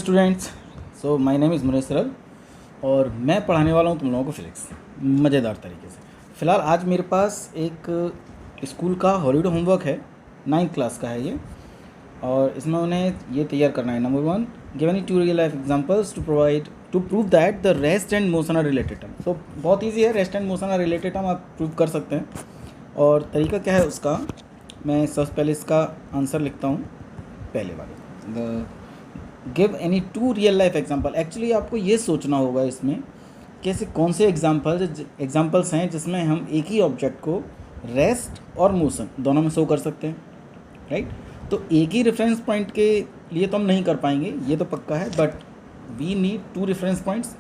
Students, so my name is मुनेसरल और मैं पढ़ाने वाला हूँ तुम लोगों को फिजिक्स मज़ेदार तरीके से। फ़िलहाल आज मेरे पास एक स्कूल का हॉलीडे होमवर्क है, 9th क्लास का है ये, और इसमें उन्हें ये तैयार करना है। Number 1, give any 2 real life examples to prove that the rest and motion are related term. तो बहुत ईजी है, rest and motion are related term आप प्रूव कर सकते हैं। और तरीका क्या है उसका, मैं सबसे पहले इसका आंसर लिखता हूँ। पहले वाले give any 2 real life example. Actually आपको ये सोचना होगा इसमें कैसे कौन से एग्जांपल्स हैं जिसमें हम एक ही ऑब्जेक्ट को रेस्ट और मोशन दोनों में शो कर सकते हैं, राइट। तो एक ही रेफरेंस पॉइंट के लिए तो हम नहीं कर पाएंगे, ये तो पक्का है, but we need 2 reference points.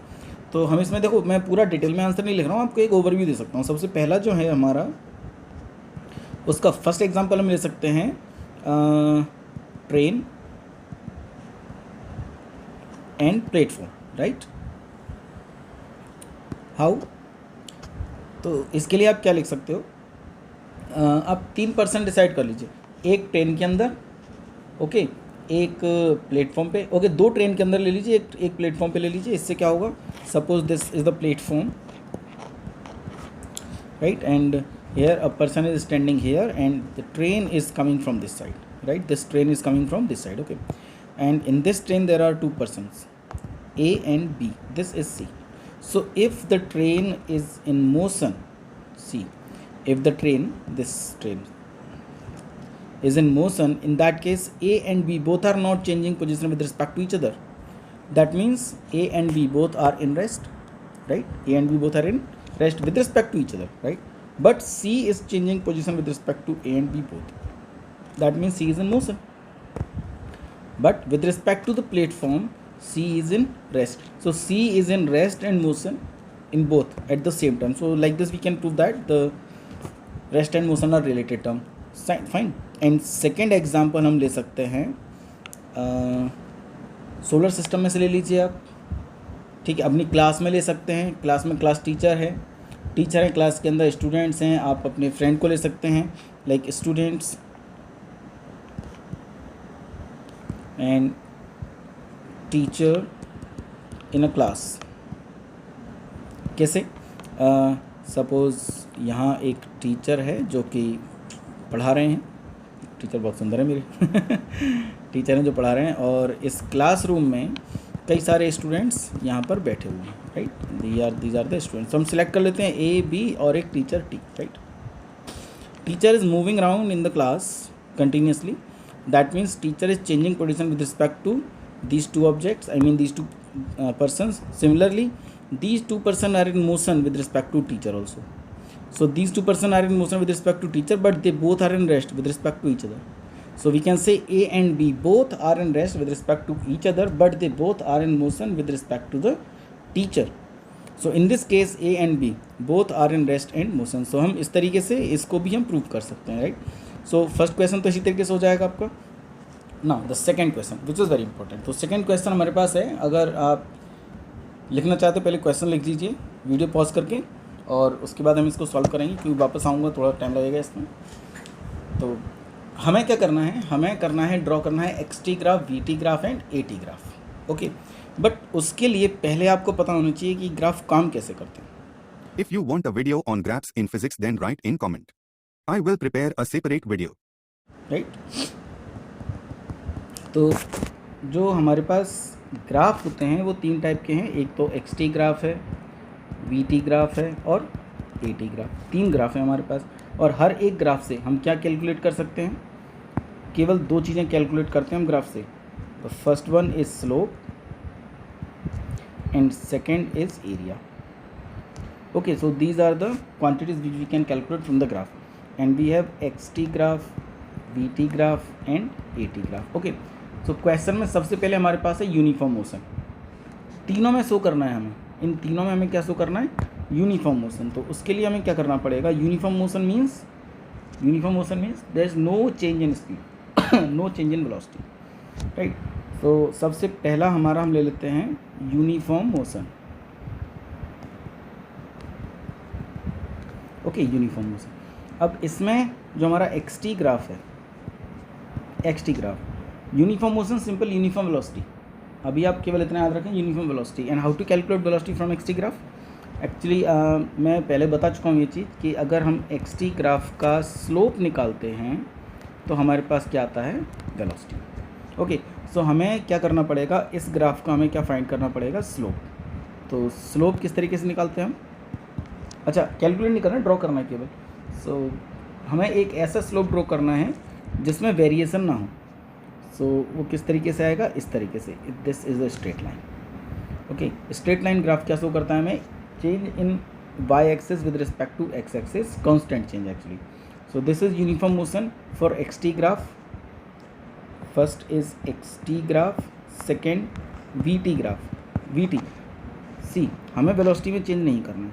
तो हम इसमें देखो, मैं पूरा डिटेल में आंसर नहीं लिख रहा हूँ, आपको एक ओवरव्यू दे सकता हूँ। सबसे पहला जो है हमारा, उसका फर्स्ट एग्जांपल हम ले सकते हैं train and platform, right. How? तो इसके लिए आप क्या लिख सकते हो, आप 3% डिसाइड कर लीजिए। एक ट्रेन के अंदर, ओके, एक प्लेटफॉर्म पे, ओके, 2 ट्रेन के अंदर ले लीजिए, एक प्लेटफॉर्म पे ले लीजिए। इससे क्या होगा, suppose this is the platform, right, and here a person is standing here and the train is coming from this side, right, this train is coming from this side, okay, and in this train there are 2 persons, A and B. This is C. So if the train is in motion, C, if the train, this train is in motion, in that case A and B both are not changing position with respect to each other. That means A and B both are in rest, right? A and B both are in rest with respect to each other, right? But C is changing position with respect to A and B both. That means C is in motion. But with respect to the platform, C is in rest. So C is in rest and motion in both at the same time. So like this we can prove that the rest and motion are related term. Fine. And second example हम ले सकते हैं solar system में से ले लीजिए आप, ठीक है। अपनी क्लास में ले सकते हैं, क्लास में क्लास टीचर है, क्लास के अंदर स्टूडेंट्स हैं, आप अपने फ्रेंड को ले सकते हैं, like students and teacher in a class। कैसे? सपोज़ यहाँ एक टीचर है जो कि पढ़ा रहे हैं, टीचर बहुत सुंदर है मेरे टीचर हैं जो पढ़ा रहे हैं, और इस क्लासरूम में कई सारे स्टूडेंट्स यहाँ पर बैठे हुए हैं, right. These are the students. हम सिलेक्ट कर लेते हैं ए, बी और एक teacher T, right. Teacher is moving around in the class continuously. That means teacher is changing position with respect to these 2 objects, I mean these 2 persons. Similarly, these 2 persons are in motion with respect to teacher also. So these 2 persons are in motion with respect to teacher, but they both are in rest with respect to each other. So we can say A and B both are in rest with respect to each other, but they both are in motion with respect to the teacher. So in this case A and B both are in rest and motion. So हम इस तरीके से इसको भी हम prove कर सकते हैं, राइट। सो फर्स्ट क्वेश्चन तो इसी तरीके से हो जाएगा आपका। Now the second question which is very important. तो सेकंड क्वेश्चन हमारे पास है, अगर आप लिखना चाहते हो पहले क्वेश्चन लिख लीजिए वीडियो पॉज करके, और उसके बाद हम इसको सॉल्व करेंगे, क्योंकि वापस आऊँगा थोड़ा टाइम लगेगा इसमें। तो हमें क्या करना है, हमें करना है, ड्रॉ करना है x t graph, v t graph and a t graph, okay. But उसके लिए पहले आपको पता होना चाहिए कि ग्राफ काम कैसे करते हैं। If you want a video on graphs in physics, then write in comment. I will prepare a separate video. Right. तो जो हमारे पास ग्राफ होते हैं वो 3 टाइप के हैं। एक तो एक्स-टी ग्राफ है, वी-टी ग्राफ है और ए-टी ग्राफ। 3 ग्राफ है हमारे पास, और हर एक ग्राफ से हम क्या कैलकुलेट कर सकते हैं, केवल 2 चीज़ें कैलकुलेट करते हैं हम ग्राफ से। The first one is slope and second is area, okay। So these are the quantities which we can calculate from the graph, and we have xt graph, vt graph and at graph, okay। So question में सबसे पहले हमारे पास है uniform motion. तीनों में show करना है हमें, इन तीनों में हमें क्या शो करना है, यूनिफॉर्म मोशन। तो उसके लिए हमें क्या करना पड़ेगा, uniform motion means there is no change in speed no change in velocity, right. तो सबसे पहला हमारा हम ले लेते हैं uniform motion, okay, uniform motion. अब इसमें जो हमारा एक्स-टी ग्राफ है, x t graph, uniform motion simple uniform velocity, अभी आप केवल इतना याद रखें, uniform velocity and how to calculate velocity from x t graph. Actually मैं पहले बता चुका हूँ ये चीज़ कि अगर हम एक्स टी ग्राफ का स्लोप निकालते हैं तो हमारे पास क्या आता है, वेलोसिटी। ओके, सो हमें क्या करना पड़ेगा, इस ग्राफ का हमें क्या फाइंड करना पड़ेगा, स्लोप। तो स्लोप किस तरीके से निकालते हैं हम, अच्छा कैलकुलेट नहीं करना, ड्रॉ करना है केवल। सो हमें एक ऐसा स्लोप ड्रॉ करना है जिसमें वेरिएशन ना हो। सो वो किस तरीके से आएगा, इस तरीके से, this is a straight line. Okay, straight line graph क्या शो करता है हमें, change in y axis with respect to x axis, constant change actually. So this is uniform motion for x t graph. First is x t graph, second v t graph. V t see, हमें velocity में change नहीं करना है,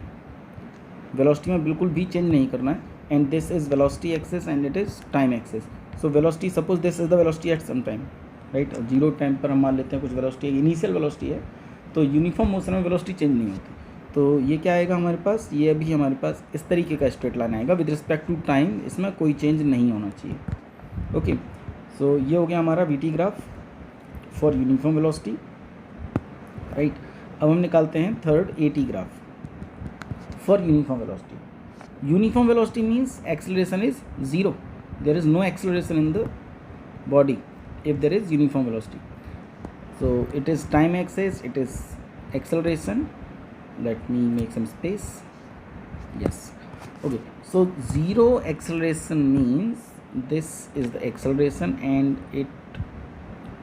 velocity में बिल्कुल भी change नहीं करना है। And this is velocity axis and it is time axis. So velocity, suppose this is the velocity at some time, right, zero time पर हम मान लेते हैं कुछ वेलोसिटी इनिशियल वेलोसिटी है। तो यूनिफॉर्म मोशन में वेलोसिटी चेंज नहीं होती। तो ये क्या आएगा हमारे पास, ये अभी हमारे पास इस तरीके का स्ट्रेट लाइन आएगा विद रिस्पेक्ट टू टाइम, इसमें कोई चेंज नहीं होना चाहिए। ओके, सो ये हो गया हमारा we t graph for uniform velocity, right. अब हम निकालते हैं third A T graph for uniform velocity. Uniform velocity means acceleration is zero, there is no acceleration in the body if there is uniform velocity. So it is time axis, it is acceleration. Let me make some space. Yes, okay, so zero acceleration means this is the acceleration and it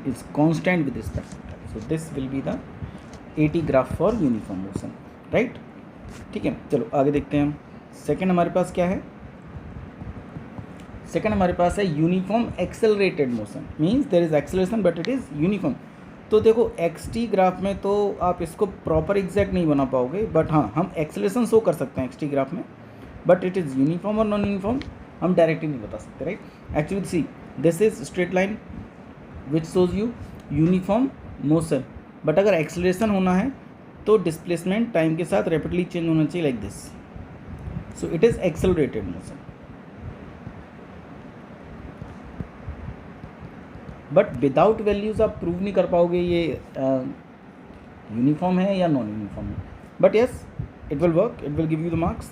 is constant with respect to time. So this will be the AT graph for uniform motion, right? ठीक है, चलो आगे देखते हैं हम। Second हमारे पास क्या है, सेकेंड हमारे पास है uniform accelerated motion, means there is acceleration but it is uniform. तो देखो एक्स टी ग्राफ में तो आप इसको प्रॉपर एग्जैक्ट नहीं बना पाओगे, बट हाँ हम एक्सेलरेशन शो कर सकते हैं एक्स टी ग्राफ में, बट इट इज़ यूनिफॉर्म और नॉन यूनिफॉर्म हम डायरेक्टली नहीं बता सकते, right. Actually see this is straight line which shows you uniform motion, but अगर एक्सेलरेशन होना है तो डिस्प्लेसमेंट टाइम के साथ रैपिडली चेंज होना चाहिए, like this. So it is accelerated motion, but without values आप प्रूव नहीं कर पाओगे ये यूनिफॉर्म है या नॉन यूनिफॉर्म है, but yes it will work, it will give you the marks.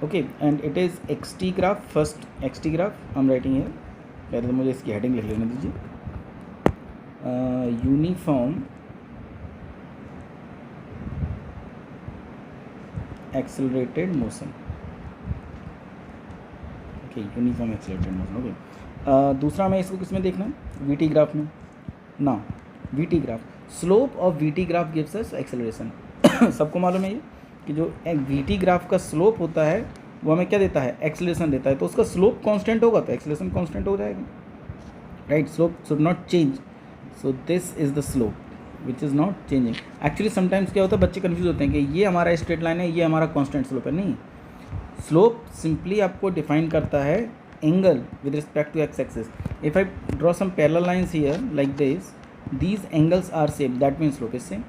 Okay, and it is x t graph, first x t graph I am writing here, पहले तो मुझे इसकी हेडिंग लिख लेने दीजिए, uniform accelerated motion. Okay, uniform accelerated motion. Okay, दूसरा हमें इसको किस में देखना है, वी टी ग्राफ में ना, we t graph, slope of we t graph gives us acceleration. सबको मालूम है ये कि जो वी टी ग्राफ का स्लोप होता है वो हमें क्या देता है, एक्सेलरेशन देता है। तो उसका स्लोप कांस्टेंट होगा तो एक्सेलरेशन कांस्टेंट हो जाएगा, right. Slope should not change, so this is the slope which is not changing. Actually sometimes क्या होता है, बच्चे कन्फ्यूज होते हैं कि ये हमारा स्ट्रेट लाइन है, ये हमारा कांस्टेंट स्लोप है। नहीं, स्लोप सिंपली आपको डिफाइन करता है angle with respect to x axis. If I draw some parallel lines here like this, these angles are same, that means slope is same.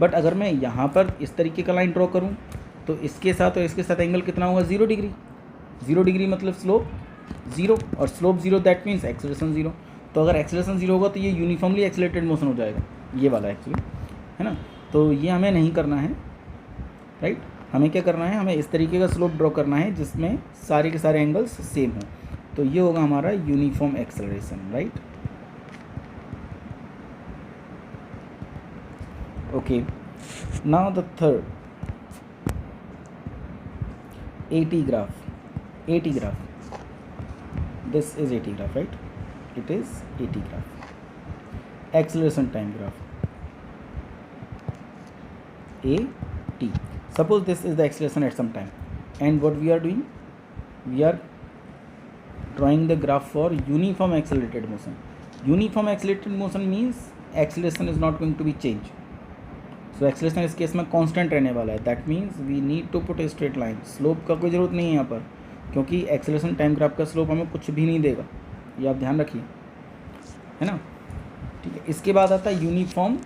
But अगर मैं यहाँ पर इस तरीके का लाइन ड्रॉ करूँ तो इसके साथ और इसके साथ एंगल कितना होगा, 0 डिग्री। 0 डिग्री मतलब स्लोप 0, और स्लोप 0 दैट मीन्स एक्सेलरेशन 0। तो अगर एक्सेलरेशन 0 होगा तो ये यूनिफॉर्मली एक्सेलरेटेड मोशन हो जाएगा, ये वाला एक्चुअली, है ना। तो ये हमें नहीं करना है, राइट। हमें क्या करना है, हमें इस तरीके का स्लोप ड्रॉ करना है जिसमें सारे के सारे एंगल्स सेम हों। तो ये होगा हमारा uniform acceleration, right. Okay, now the third AT graph, AT graph, this is AT graph, right, it is AT graph, acceleration time graph, AT. Suppose this is the acceleration at some time, and what we are doing, we are drawing the graph for uniform accelerated motion. Uniform accelerated motion means acceleration is not going to be changed. So acceleration इस case में constant रहने वाला है. That means we need to put a straight line. Slope का कोई ज़रूरत नहीं है यहाँ पर, क्योंकि acceleration time graph का slope हमें कुछ भी नहीं देगा, ये आप ध्यान रखिए, है ना। ठीक है, इसके बाद आता है uniform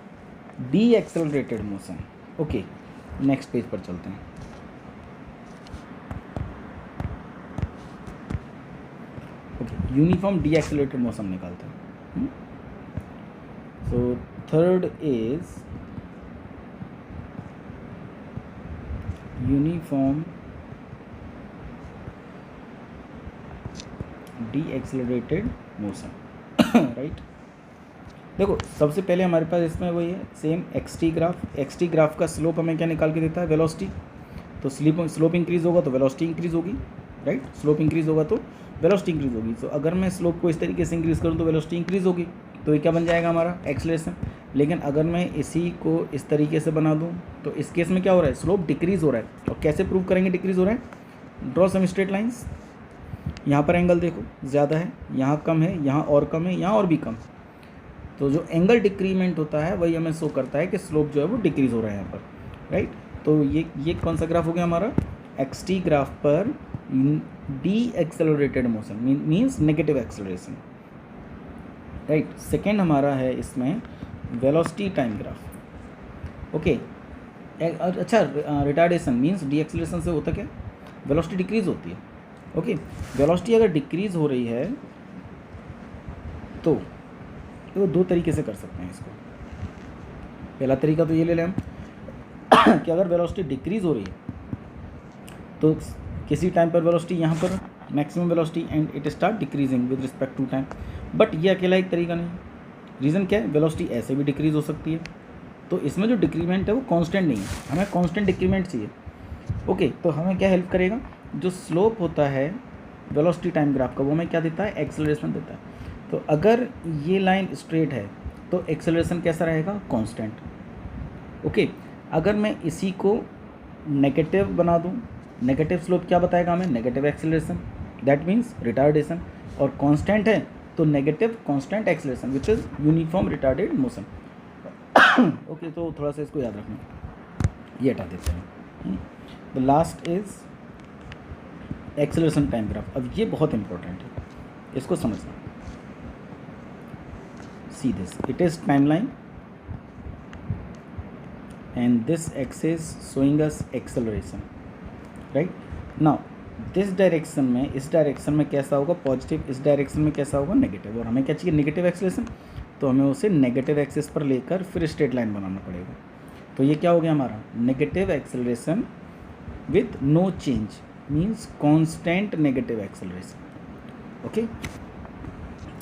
D accelerated motion. Okay, next page पर चलते हैं। Okay, uniform D accelerated motion निकालते हैं। So third is uniform deaccelerated motion right. देखो सबसे पहले हमारे पास इसमें वही है सेम एक्सटी ग्राफ का स्लोप हमें क्या निकाल के देता है, वेलोसिटी। तो स्लोप इंक्रीज होगा तो वेलोसिटी इंक्रीज होगी, राइट। स्लोप इंक्रीज होगा तो वेलोसिटी इंक्रीज होगी। तो अगर मैं स्लोप को इस तरीके से इंक्रीज करूँ तो वेलोसिटी इंक्रीज होगी, तो ये क्या बन जाएगा हमारा एक्सेलरेशन। लेकिन अगर मैं इसी को इस तरीके से बना दूँ तो इस केस में क्या हो रहा है, स्लोप डिक्रीज हो रहा है। और कैसे प्रूव करेंगे डिक्रीज हो रहा है, ड्रॉ सम स्ट्रेट लाइंस। यहाँ पर एंगल देखो ज़्यादा है, यहाँ कम है, यहाँ और कम है, यहाँ और भी कम। तो जो एंगल डिक्रीमेंट होता है वही हमें शो करता है कि स्लोप जो है वो डिक्रीज हो रहा है यहाँ पर, राइट। तो ये कौन सा ग्राफ हो गया हमारा, एक्सटी ग्राफ पर D accelerated motion means negative acceleration, right. Second हमारा है इसमें वेलोसिटी टाइम ग्राफ। ओके अच्छा, रिटार्डेशन मीन्स डी एक्सेलरेशन से होता क्या, वेलोसिटी डिक्रीज होती है। ओके वेलोसिटी अगर डिक्रीज हो रही है तो दो तरीके से कर सकते हैं इसको। पहला तरीका तो ये ले लें हम कि अगर वेलोसिटी डिक्रीज हो रही है तो किसी टाइम पर वेलोसिटी यहाँ पर maximum velocity and it start decreasing with respect to time. But ये अकेला एक तरीका नहीं, रीज़न क्या है, वेलोसिटी ऐसे भी डिक्रीज हो सकती है। तो इसमें जो डिक्रीमेंट है वो कांस्टेंट नहीं है, हमें कांस्टेंट डिक्रीमेंट चाहिए। ओके तो हमें क्या हेल्प करेगा, जो स्लोप होता है वेलोसिटी टाइम ग्राफ का वो हमें क्या देता है, एक्सेलरेशन देता है। तो अगर ये लाइन स्ट्रेट है तो एक्सेलरेशन कैसा रहेगा, कांस्टेंट। ओके अगर मैं इसी को नेगेटिव बना दूं, नेगेटिव स्लोप क्या बताएगा हमें, negative acceleration, that means retardation. और कांस्टेंट है तो negative constant acceleration which is uniform retarded motion. Okay तो थोड़ा सा इसको याद रखना, ये हटा देते हैं। The last is acceleration time graph. अब ये बहुत इंपॉर्टेंट है, इसको समझना। See this, it is timeline and this axis showing us acceleration, right? Now this direction में, इस डायरेक्शन में कैसा होगा पॉजिटिव, इस डायरेक्शन में कैसा होगा नेगेटिव। और हमें क्या चाहिए, नेगेटिव एक्सेलरेशन। तो हमें उसे नेगेटिव एक्सिस पर लेकर फिर स्ट्रेट लाइन बनाना पड़ेगा। तो ये क्या हो गया हमारा, negative acceleration with no change means constant negative acceleration. Okay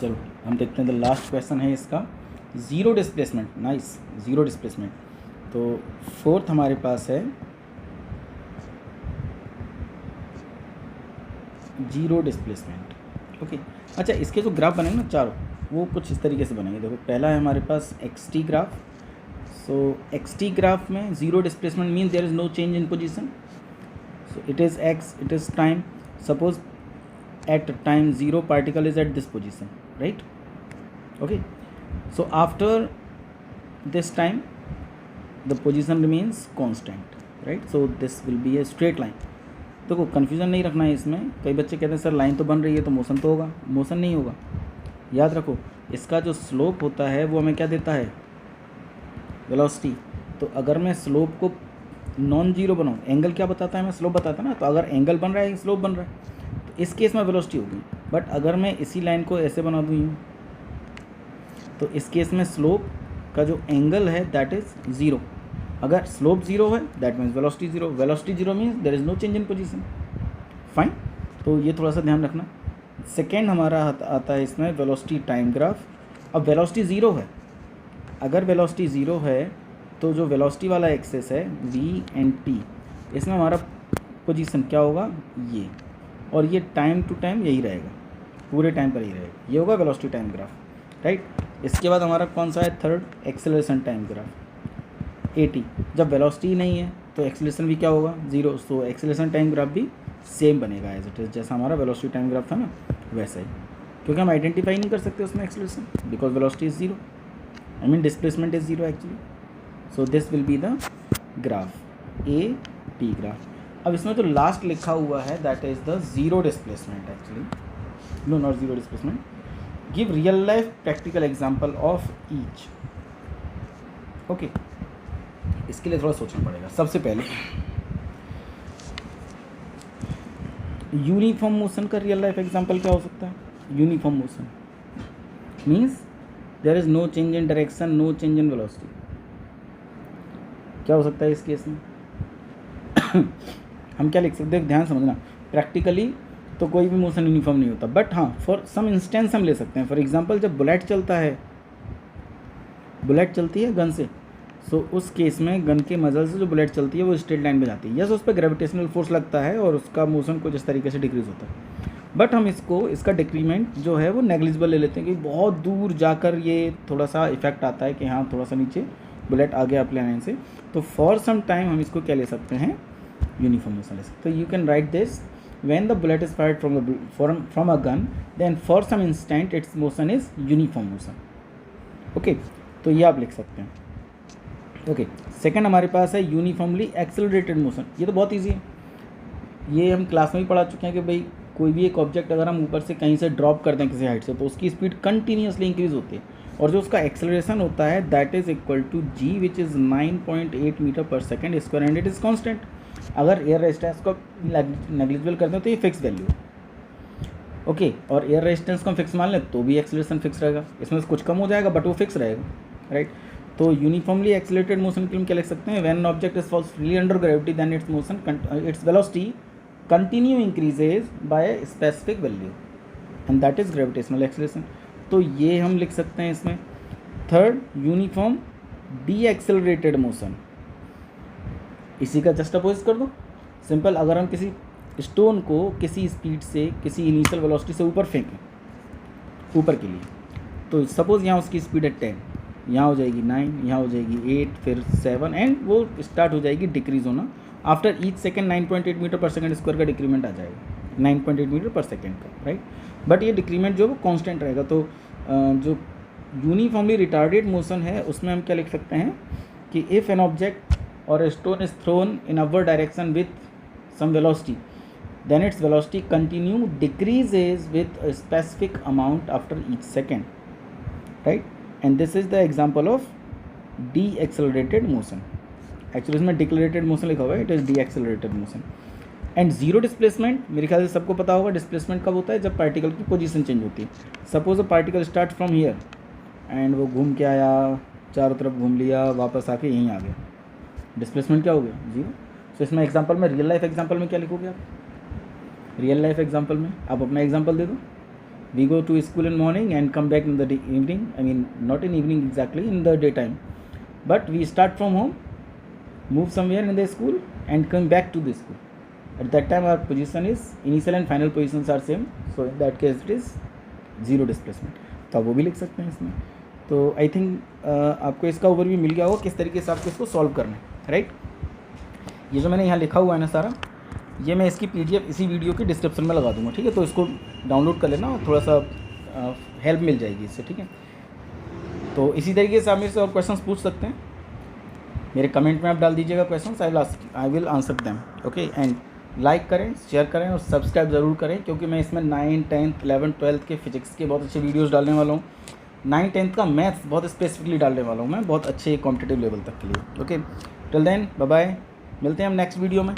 चलो हम देखते हैं। द लास्ट क्वेश्चन है इसका, zero displacement. Nice, zero displacement. तो फोर्थ हमारे पास है जीरो डिस्प्लेसमेंट। ओके अच्छा, इसके जो ग्राफ बनेंगे ना चारों, वो कुछ इस तरीके से बनेंगे। देखो पहला है हमारे पास x t graph. So x t graph में zero displacement means there is no change in position. So it is x, it is time. Suppose at time 0 particle is at this position, right? Okay so after this time the position remains constant, right? So this will be a straight line। देखो confusion नहीं रखना है इसमें। कई बच्चे कहते हैं sir line तो बन रही है तो मोशन तो होगा, मोशन नहीं होगा। याद रखो इसका जो स्लोप होता है वो हमें क्या देता है, वेलोसिटी। तो अगर मैं स्लोप को नॉन जीरो बनाऊँ, एंगल क्या बताता है, मैं स्लोप बताता ना। तो अगर एंगल बन रहा है स्लोप बन रहा है तो इस केस में वेलोसिटी होगी। बट अगर मैं इसी लाइन को ऐसे बना दूँ यूँ, तो इस केस में स्लोप का जो एंगल है दैट इज़ ज़ीरो। अगर स्लोप ज़ीरो है that means velocity zero, velocity zero means there is no change in position. Fine, तो ये थोड़ा सा ध्यान रखना। सेकेंड हमारा आता है इसमें वेलोसिटी टाइम ग्राफ। अब वेलोसिटी ज़ीरो है, अगर वेलोसिटी ज़ीरो है तो जो वेलोसिटी वाला एक्सेस है v एंड t, इसमें हमारा पोजीशन क्या होगा, ये। और ये टाइम टू टाइम यही रहेगा, पूरे टाइम पर यही रहेगा। ये होगा वेलोसिटी टाइम ग्राफ, राइट। इसके बाद हमारा कौन सा है, third acceleration time graph, at। जब वेलोसिटी नहीं है तो एक्सेलरेशन भी क्या होगा, zero. So acceleration time graph भी सेम बनेगा एज इट इज़, जैसा हमारा वेलोसिटी टाइम ग्राफ था ना वैसा ही। क्योंकि हम आइडेंटिफाई नहीं कर सकते उसमें acceleration, because velocity is zero, I mean displacement is zero actually. So this will be the graph, AT graph. अब इसमें तो लास्ट लिखा हुआ है that is the zero displacement actually, no not zero displacement. Give real life practical example of each. Okay इसके लिए थोड़ा सोचना पड़ेगा। सबसे पहले यूनिफॉर्म मोशन का रियल लाइफ एग्जाम्पल क्या हो सकता है, uniform motion means there is no change in direction, no change in velocity. क्या हो सकता है इस केस में? हम क्या लिख सकते हैं, ध्यान समझना, प्रैक्टिकली तो कोई भी मोशन यूनिफॉर्म नहीं होता, बट हाँ फॉर सम इंस्टेंस हम ले सकते हैं। फॉर एग्जांपल जब बुलेट चलता है, बुलेट चलती है गन से, सो उस केस में गन के मजल से जो बुलेट चलती है वो स्ट्रेट लाइन में जाती है, यस उस पर ग्रेविटेशनल फोर्स लगता है और उसका मोशन कुछ इस तरीके से डिक्रीज होता है। बट हम इसका डिक्रीमेंट जो है वो नेग्लिजिबल ले लेते हैं कि बहुत दूर जाकर ये थोड़ा सा इफेक्ट आता है कि हाँ थोड़ा सा नीचे बुलेट आ गया अपने लाइन से, तो फॉर सम टाइम हम इसको क्या ले सकते हैं, यूनिफॉर्म मोशन ले सकते हैं। You can write this, when the bullet is fired from a gun, then for some instant its motion is uniform motion। Okay, तो ये आप लिख सकते हैं। ओके, सेकंड हमारे पास है यूनिफॉर्मली एक्सेलरेटेड मोशन। ये तो बहुत ईजी है, ये हम क्लास में भी पढ़ा चुके हैं कि भाई कोई भी एक ऑब्जेक्ट अगर हम ऊपर से कहीं से ड्रॉप कर दें किसी हाइट से, तो उसकी स्पीड कंटिन्यूसली इंक्रीज होती है और जो उसका एक्सेलरेशन होता है that is equal to g which is 9.8 metre per second square and it is constant. अगर एयर रेजिस्टेंस को नेग्लिजिबल करते हैं तो ये फिक्स वैल्यू है। ओके, और एयर रेजिस्टेंस को हम फिक्स मान लें तो भी एक्सेलरेशन फिक्स रहेगा, इसमें से कुछ कम हो जाएगा बट वो फिक्स रहेगा, राइट। तो यूनिफॉर्मली एक्सेलरेटेड मोशन के लिए हम क्या लिख सकते हैं, when object is falls freely under gravity then its motion its velocity continue increases by specific value and that is gravitational acceleration. तो ये हम लिख सकते हैं इसमें। Third, uniform D accelerated motion, इसी का जस्ट अपोजिट कर दो, सिंपल। अगर हम किसी स्टोन को किसी स्पीड से किसी इनिशियल वेलोसिटी से ऊपर फेंकें ऊपर के लिए, तो सपोज़ यहाँ उसकी स्पीड है 10, यहाँ हो जाएगी 9, यहाँ हो जाएगी 8, फिर 7 एंड वो स्टार्ट हो जाएगी डिक्रीज होना। After each second 9.8 metre per second square का डिक्रीमेंट आ जाएगा, 9.8 मीटर पर सेकेंड का, राइट। बट ये डिक्रीमेंट जो वो कांस्टेंट रहेगा। तो जो यूनिफॉर्मली रिटार्डेड मोशन है उसमें हम क्या लिख सकते हैं कि if an object or a stone is thrown in upward direction with some velocity, then its velocity continue decreases with a specific amount after each second, right? And this is the example of deaccelerated motion। Actually इसमें decelerated motion लिखा हुआ है, it is deaccelerated motion। and zero displacement, मेरे ख्याल से सबको पता होगा डिस्प्लेसमेंट कब होता है, जब पार्टिकल की पोजीशन चेंज होती है। Suppose a particle start from here and वो घूम के आया, चारों तरफ घूम लिया, वापस आके यहीं आ गया, डिस्प्लेसमेंट क्या हो गया, जीरो। तो इसमें एग्जांपल में, रियल लाइफ एग्जांपल में क्या लिखोगे आप, रियल लाइफ एग्जांपल में आप अपना एग्जांपल दे दो। We go to school in morning and come back in the evening, I mean not in evening exactly, in the day time, but we start from home, move somewhere in the school and come back to the school. At that time our position is initial and final positions are same, so in that case it is zero displacement. तो आप वो भी लिख सकते हैं इसमें। तो I think आपको इसका ओवरव्यू मिल गया होगा किस तरीके से आपको इसको सॉल्व करना है, राइट। ये जो मैंने यहाँ लिखा हुआ है ना सारा, ये मैं इसकी PDF इसी वीडियो के डिस्क्रिप्शन में लगा दूंगा, ठीक है। तो इसको डाउनलोड कर लेना और थोड़ा सा हेल्प मिल जाएगी इससे, ठीक है। तो इसी तरीके से आप मेरे से और क्वेश्चंस पूछ सकते हैं, मेरे कमेंट में आप डाल दीजिएगा questions, I will answer them, okay. And like करें, शेयर करें और सब्सक्राइब ज़रूर करें, क्योंकि मैं इसमें 9th, 10th, 11th, 12th के फिजिक्स के बहुत अच्छे वीडियोज़ डालने वाला हूँ। 9th, 10th का मैथ्स बहुत स्पेसिफिकली डालने वाला हूँ मैं, बहुत अच्छे कॉम्पिटिटिव लेवल तक के लिए, okay. Till then bye bye, मिलते हैं हम नेक्स्ट वीडियो में।